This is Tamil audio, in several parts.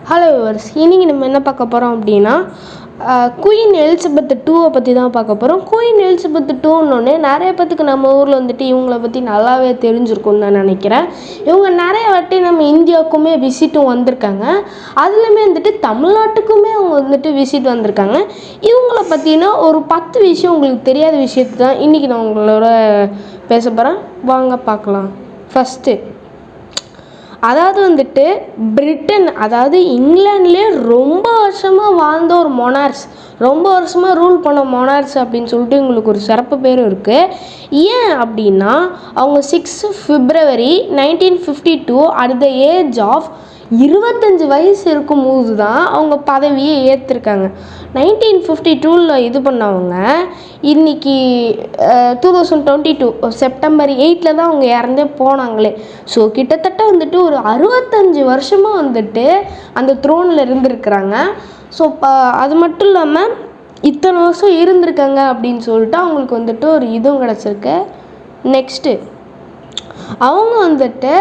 ஹலோ வியூவர்ஸ், இன்றைக்கி நம்ம என்ன பார்க்க போகிறோம் அப்படின்னா குயின் எலிசபெத் டூவை பற்றி தான் பார்க்க போகிறோம். குயின் எலிசபெத் டூன்னொன்னே நிறைய பேத்துக்கு நம்ம ஊரில் வந்துட்டு இவங்களை பற்றி நல்லாவே தெரிஞ்சிருக்கும்னு நான் நினைக்கிறேன். இவங்க நிறைய வாட்டி நம்ம இந்தியாவுக்குமே விசிட்டும் வந்திருக்காங்க. அதுலேயுமே வந்துட்டு தமிழ்நாட்டுக்குமே அவங்க வந்துட்டு விசிட் வந்திருக்காங்க. இவங்கள பற்றினா ஒரு 10 விஷயம் உங்களுக்கு தெரியாத விஷயத்தை தான் இன்றைக்கி நான் உங்களோட பேச போகிறேன். வாங்க பார்க்கலாம். ஃபஸ்ட்டு, அதாவது வந்துட்டு பிரிட்டன், அதாவது இங்கிலாந்துலேயே ரொம்ப வருஷமாக வாழ்ந்த ஒரு மொனார்க்ஸ், ரொம்ப வருஷமாக ரூல் பண்ண மொனார்க்ஸ் அப்படின்னு சொல்லிட்டு உங்களுக்கு ஒரு சிறப்பு பேரும் இருக்குது. ஏன் அப்படின்னா அவங்க 6 February 1952 at the age of 25 வயசு இருக்கும்போது தான் அவங்க பதவியை ஏற்றிருக்காங்க. 1952 இது பண்ணவங்க இன்றைக்கி 2022 September 8 தான் அவங்க இறந்தே போனாங்களே. ஸோ கிட்டத்தட்ட வந்துட்டு ஒரு 65 வருஷமாக வந்துட்டு அந்த த்ரோனில் இருந்திருக்கிறாங்க. ஸோ அது மட்டும் இல்லாமல் இத்தனை வருஷம் இருந்திருக்காங்க அப்படின்னு சொல்லிட்டு அவங்களுக்கு வந்துட்டு ஒரு இதுவும் கிடச்சிருக்கு. நெக்ஸ்ட்டு, அவங்க வந்துட்டு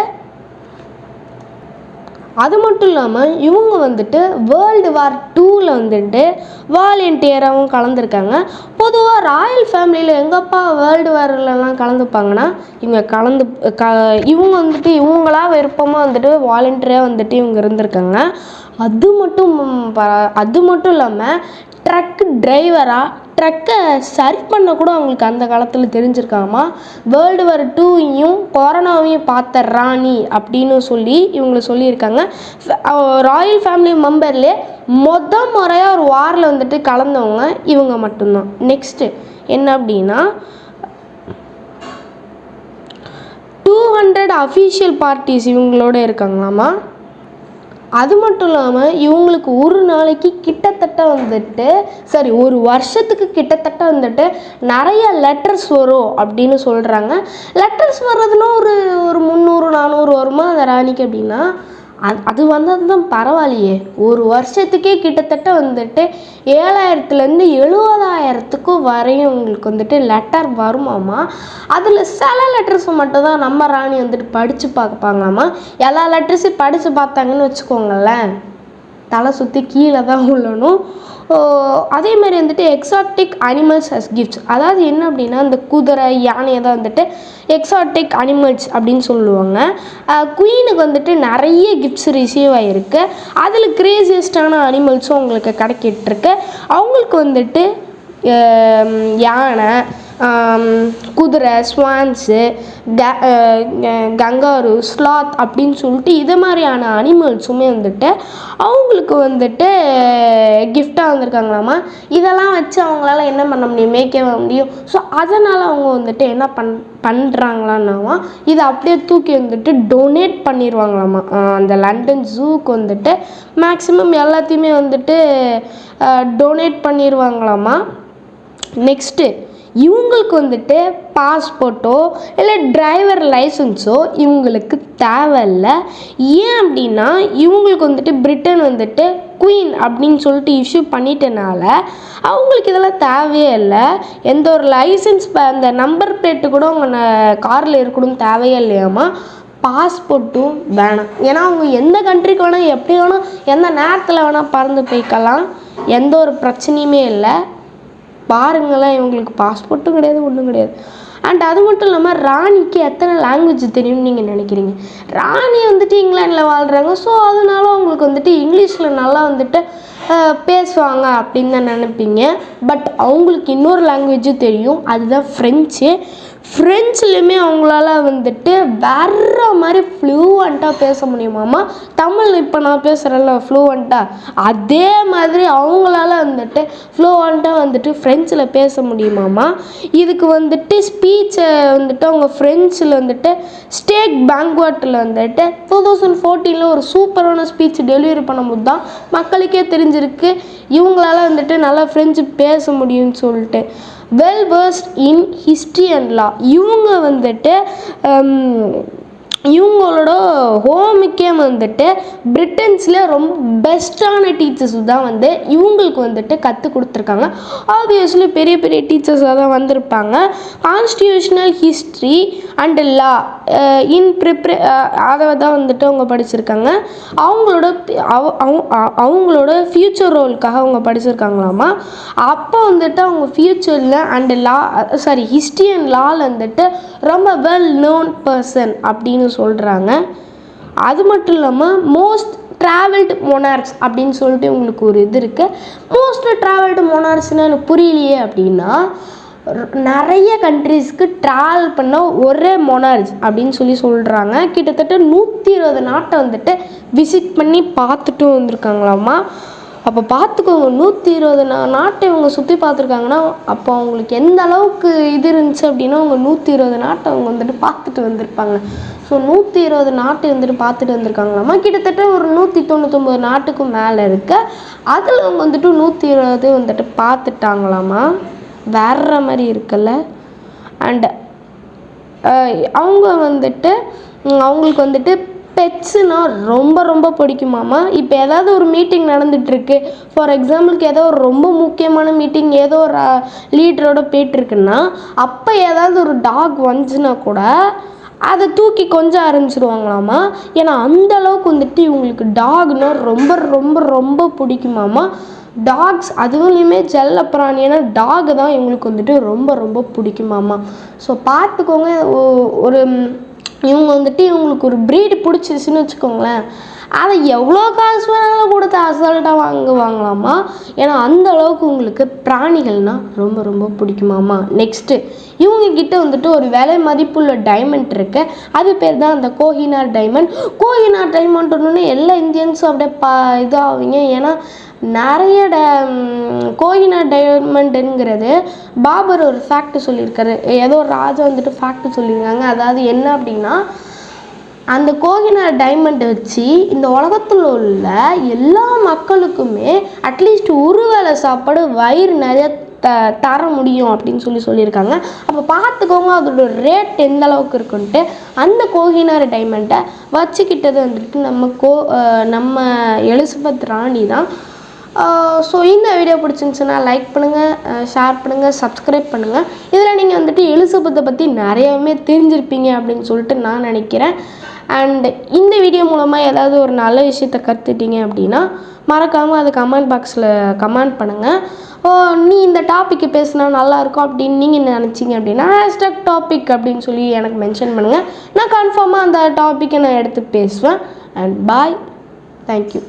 அது மட்டும் இல்லாமல் இவங்க வந்துட்டு World War II வந்துட்டு வாலண்டியராகவும் கலந்துருக்காங்க. பொதுவாக ராயல் ஃபேமிலியில் எங்கப்பா வேர்ல்டு வார்லலாம் கலந்துப்பாங்கன்னா இவங்க வந்துட்டு இவங்களா விருப்பமாக வந்துட்டு வாலண்டியராக வந்துட்டு இவங்க இருந்திருக்காங்க. அது மட்டும் இல்லாமல் ட்ரக் டிரைவராக ட்ரக்கை சரி பண்ண கூட அவங்களுக்கு அந்த காலத்தில் தெரிஞ்சிருக்காமா. World War II கொரோனாவையும் பார்த்த ராணி அப்படின்னு சொல்லி இவங்களை சொல்லியிருக்காங்க. ராயல் ஃபேமிலி மெம்பர்லேயே முறையாக ஒரு வாரில் வந்துட்டு கலந்தவங்க இவங்க மட்டும்தான். நெக்ஸ்ட்டு என்ன அப்படின்னா 200 அஃபீஷியல் பார்ட்டிஸ் இவங்களோட இருக்காங்களாமா. அது மட்டும் இல்லாமல் இவங்களுக்கு ஒரு நாளைக்கு கிட்டத்தட்ட வந்துட்டு ஒரு வருஷத்துக்கு கிட்டத்தட்ட வந்துட்டு நிறைய லெட்டர்ஸ் வரும் அப்படின்னு சொல்கிறாங்க. லெட்டர்ஸ் வர்றதுன்னா ஒரு 300-400 வருமா அந்த ராணிக்கு அப்படின்னா அது வந்தது தான் பரவாயில்லையே. ஒரு வருஷத்துக்கே கிட்டத்தட்ட வந்துட்டு 7000-லேருந்து 70,000 வரையும் உங்களுக்கு வந்துட்டு லெட்டர் வருமாமா. அதில் சில லெட்டர்ஸை மட்டும் தான் நம்ம ராணி வந்துட்டு படித்து பார்ப்பாங்களாமா. எல்லா லெட்டர்ஸையும் படித்து பார்த்தாங்கன்னு வச்சுக்கோங்களேன், தலை சுற்றி கீழே தான் உள்ளணும். அதே மாதிரி வந்துட்டு எக்ஸாட்டிக் அனிமல்ஸ் அஸ் கிஃப்ட்ஸ், அதாவது என்ன அப்படின்னா இந்த குதிரை யானையை தான் வந்துட்டு எக்ஸாட்டிக் அனிமல்ஸ் அப்படின்னு சொல்லுவாங்க. குயினுக்கு வந்துட்டு நிறைய கிஃப்ட்ஸ் ரிசீவ் ஆகிருக்கு. அதில் கிரேசியஸ்டான அனிமல்ஸும் அவங்களுக்கு கிடைக்கிட்டுருக்கு. அவங்களுக்கு வந்துட்டு யானை, குதிரை, ஸ்வான்ஸு, கங்காரு, ஸ்லாத் அப்படின்னு சொல்லிட்டு இது மாதிரியான அனிமல்ஸுமே வந்துட்டு அவங்களுக்கு வந்துட்டு கிஃப்டாக வந்திருக்காங்களாமா. இதெல்லாம் வச்சு அவங்களால என்ன பண்ண முடியும், மேய்க்க முடியும். ஸோ அதனால் அவங்க வந்துட்டு என்ன பண்ணுறாங்களான்னாமா இதை அப்படியே தூக்கி வந்துட்டு டொனேட் பண்ணிடுவாங்களாமா. அந்த லண்டன் ஜூக்கு வந்துட்டு மேக்ஸிமம் எல்லாத்தையுமே வந்துட்டு டொனேட் பண்ணிடுவாங்களாமா. நெக்ஸ்ட்டு, இவங்களுக்கு வந்துட்டு பாஸ்போர்ட்டோ இல்லை டிரைவர் லைசன்ஸோ இவங்களுக்கு தேவையில்லை. ஏன் அப்படின்னா இவங்களுக்கு வந்துட்டு பிரிட்டன் வந்துட்டு குயின் அப்படின்னு சொல்லிட்டு இஷ்யூ பண்ணிட்டனால அவங்களுக்கு இதெல்லாம் தேவையே இல்லை. எந்த ஒரு லைசன்ஸ் அந்த நம்பர் பிளேட்டு கூட அவங்க காரில் இருக்கணும் தேவையே இல்லையாமா. பாஸ்போர்ட்டும் வேணாம். ஏன்னா அவங்க எந்த கண்ட்ரிக்கு வேணால் எப்படி வேணால் எந்த நேரத்தில் வேணால் பறந்து போய்க்கலாம், எந்த ஒரு பிரச்சனையுமே இல்லை. பாருங்களேன், இவங்களுக்கு பாஸ்போர்ட்டும் கிடையாது, ஒன்றும் கிடையாது. அண்ட் அது மட்டும் இல்லாமல் ராணிக்கு எத்தனை லாங்குவேஜ் தெரியும்னு நீங்கள் நினைக்கிறீங்க? ராணி வந்துட்டு இங்கிலாண்டில் வாழ்கிறாங்க. ஸோ அதனால அவங்களுக்கு வந்துட்டு இங்கிலீஷில் நல்லா வந்துட்டு பேசுவாங்க அப்படின்னு தான் நினைப்பீங்க. பட் அவங்களுக்கு இன்னொரு லாங்குவேஜும் தெரியும், அதுதான் ஃப்ரெஞ்சு. ஃப்ரெஞ்சுலேயுமே அவங்களால வந்துட்டு வேற மாதிரி ஃப்ளூவண்ட்டாக பேச முடியுமாமா. தமிழ் இப்போ நான் பேசுகிறேன்ல ஃப்ளூவண்ட்டாக, அதே மாதிரி அவங்களால வந்துட்டு ஃப்ளூவண்ட்டாக வந்துட்டு ஃப்ரெஞ்சில் பேச முடியுமாமா. இதுக்கு வந்துட்டு ஸ்பீச்சை வந்துட்டு அவங்க ஃப்ரெஞ்சில் வந்துட்டு ஸ்டேட் பேங்க்வாட்டில் வந்துட்டு 2014 ஒரு சூப்பரான ஸ்பீச் டெலிவரி பண்ணும்போது தான் மக்களுக்கே தெரிஞ்சிருக்கு இவங்களால வந்துட்டு நல்லா ஃப்ரெஞ்சு பேச முடியும்னு சொல்லிட்டு. Well worst in history and லா, இவங்க வந்துட்டு இவங்களோட ஹோமுக்கே வந்துட்டு பிரிட்டன்ஸில் ரொம்ப பெஸ்ட்டான டீச்சர்ஸ் தான் வந்து இவங்களுக்கு வந்துட்டு கற்றுக் கொடுத்துருக்காங்க. ஆப்வியஸ்லி பெரிய பெரிய டீச்சர்ஸாக தான் வந்திருப்பாங்க. கான்ஸ்டியூஷனல் ஹிஸ்ட்ரி அண்டு லா இன் அதை தான் வந்துட்டு அவங்க படிச்சிருக்காங்க. அவங்களோட ஃப்யூச்சர் ரோலுக்காக அவங்க படிச்சிருக்காங்களாமா. அப்போ வந்துட்டு அவங்க ஃப்யூச்சரில் அண்டு ஹிஸ்ட்ரி அண்ட் லாவில் வந்துட்டு ரொம்ப வெல் நோன் பர்சன் அப்படின்னு சொல்கிறாங்க. அது மட்டும் இல்லாமல் மோஸ்ட் ட்ராவல்டு மொனார்க்ஸ் அப்படின்னு சொல்லிட்டு உங்களுக்கு ஒரு இது இருக்குது. மோஸ்ட் ட்ராவல்டு மொனார்க்ஸ்னால் எனக்கு புரியலையே அப்படின்னா, நிறைய கண்ட்ரீஸ்க்கு ட்ராவல் பண்ண ஒரே மொனார்ச் அப்படின்னு சொல்கிறாங்க. கிட்டத்தட்ட 120 நாட்டை வந்துட்டு விசிட் பண்ணி பார்த்துட்டு வந்திருக்காங்களாமா. அப்போ பார்த்துக்கோங்க, 120 நாட்டை இவங்க சுற்றி பார்த்துருக்காங்கன்னா அப்போ அவங்களுக்கு எந்த அளவுக்கு இது இருந்துச்சு அப்படின்னா அவங்க 120 நாட்டை அவங்க வந்துட்டு பார்த்துட்டு வந்திருப்பாங்க. ஸோ 120 நாட்டை வந்துட்டு பார்த்துட்டு வந்திருக்காங்களாமா. கிட்டத்தட்ட ஒரு 199 நாட்டுக்கும் மேலே இருக்கு. அதில் அவங்க வந்துட்டு 120 வந்துட்டு பார்த்துட்டாங்களாமா. வேற மாதிரி இருக்குல்ல. அண்டு அவங்க வந்துட்டு அவங்களுக்கு வந்துட்டு பெட்ஸுனா ரொம்ப ரொம்ப பிடிக்குமாமா. இப்போ ஏதாவது ஒரு மீட்டிங் நடந்துகிட்ருக்கு, ஃபார் எக்ஸாம்பிளுக்கு ஏதோ ஒரு ரொம்ப முக்கியமான மீட்டிங் ஏதோ ஒரு லீடரோட போயிட்டுருக்குன்னா அப்போ ஏதாவது ஒரு டாக் வந்துச்சுன்னா கூட அதை தூக்கி கொஞ்சம் ஆரம்பிச்சிடுவாங்களாமா. ஏன்னா அந்த அளவுக்கு வந்துட்டு இவங்களுக்கு டாக்னா ரொம்ப ரொம்ப ரொம்ப பிடிக்குமாமா. டாக்ஸ் அதுவுமே செல்ல பிராணி, ஏன்னா டாக் தான் இவங்களுக்கு வந்துட்டு ரொம்ப ரொம்ப பிடிக்குமாமா. ஸோ பார்த்துக்கோங்க, ஒரு இவங்க வந்துட்டு இவங்களுக்கு ஒரு ப்ரீடு பிடிச்சிருச்சுன்னு வச்சுக்கோங்களேன், அதை எவ்வளோ காசு வேணாலும் கொடுத்து அசால்ட்டாக வாங்குவாங்களாமா. ஏன்னா அந்த அளவுக்கு உங்களுக்கு பிராணிகள்னால் ரொம்ப ரொம்ப பிடிக்குமாமா. நெக்ஸ்ட்டு இவங்கக்கிட்ட வந்துட்டு ஒரு விலை மதிப்புள்ள டைமண்ட் இருக்குது. அது பேர் தான் அந்த கோஹினார் டைமண்ட். கோஹினார் டைமண்ட் ஒன்று எல்லா இந்தியன்ஸும் அப்படியே இதாகுவீங்க. ஏன்னா நிறைய கோஹினார் டைமண்டுங்கிறது பாபர் ஒரு ஃபேக்ட் சொல்லியிருக்காரு. ஏதோ ஒரு ராஜா வந்துட்டு ஃபேக்ட் சொல்லியிருக்காங்க. அதாவது என்ன அப்படின்னா, அந்த கோஹினார் டைமண்டை வச்சு இந்த உலகத்தில் உள்ள எல்லா மக்களுக்குமே அட்லீஸ்ட் ஒரு வேளை சாப்பாடு வயிறு நிறைய தர முடியும் அப்படின்னு சொல்லியிருக்காங்க. அப்போ பார்த்துக்கோங்க அதோட ரேட் எந்த அளவுக்கு இருக்குன்ட்டு. அந்த கோஹினார் டைமண்டை வச்சுக்கிட்டது வந்துட்டு நம்ம எலிசபெத் ராணி தான். ஸோ இந்த வீடியோ பிடிச்சிருந்துச்சுன்னா லைக் பண்ணுங்கள், ஷேர் பண்ணுங்கள், சப்ஸ்கிரைப் பண்ணுங்கள். இதில் நீங்கள் வந்துட்டு எலிசபெத்தை பற்றி நிறையாவே தெரிஞ்சிருப்பீங்க அப்படின்னு சொல்லிட்டு நான் நினைக்கிறேன். அண்ட் இந்த வீடியோ மூலமாக ஏதாவது ஒரு நல்ல விஷயத்தை கற்றுட்டீங்க அப்படின்னா மறக்காமல் அதை கமெண்ட் பாக்ஸில் கமெண்ட் பண்ணுங்கள். நீ இந்த டாப்பிக்கு பேசினா நல்லாயிருக்கும் அப்படின்னு நீங்கள் நினச்சிங்க அப்படின்னா #டாபிக் அப்படின்னு சொல்லி எனக்கு மென்ஷன் பண்ணுங்கள். நான் கன்ஃபார்மாக அந்த டாப்பிக்கை நான் எடுத்து பேசுவேன். And bye, thank you.